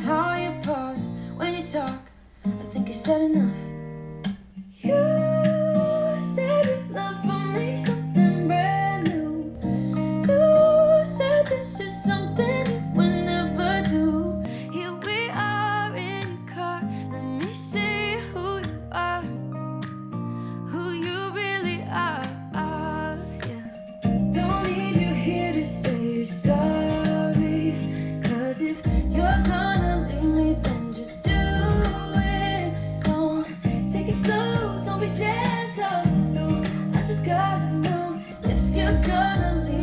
how you pause when you talk. I think you said enough. You said your love for me something brand new. You said this is something you would never do. Here we are in your car. Let me see who you are, who you really are. Yeah. Don't need you here to say you're sorry. 'Cause if you're gonna leave me, then just do it. Don't take it slow, don't be gentle. No, I just gotta know if you're gonna leave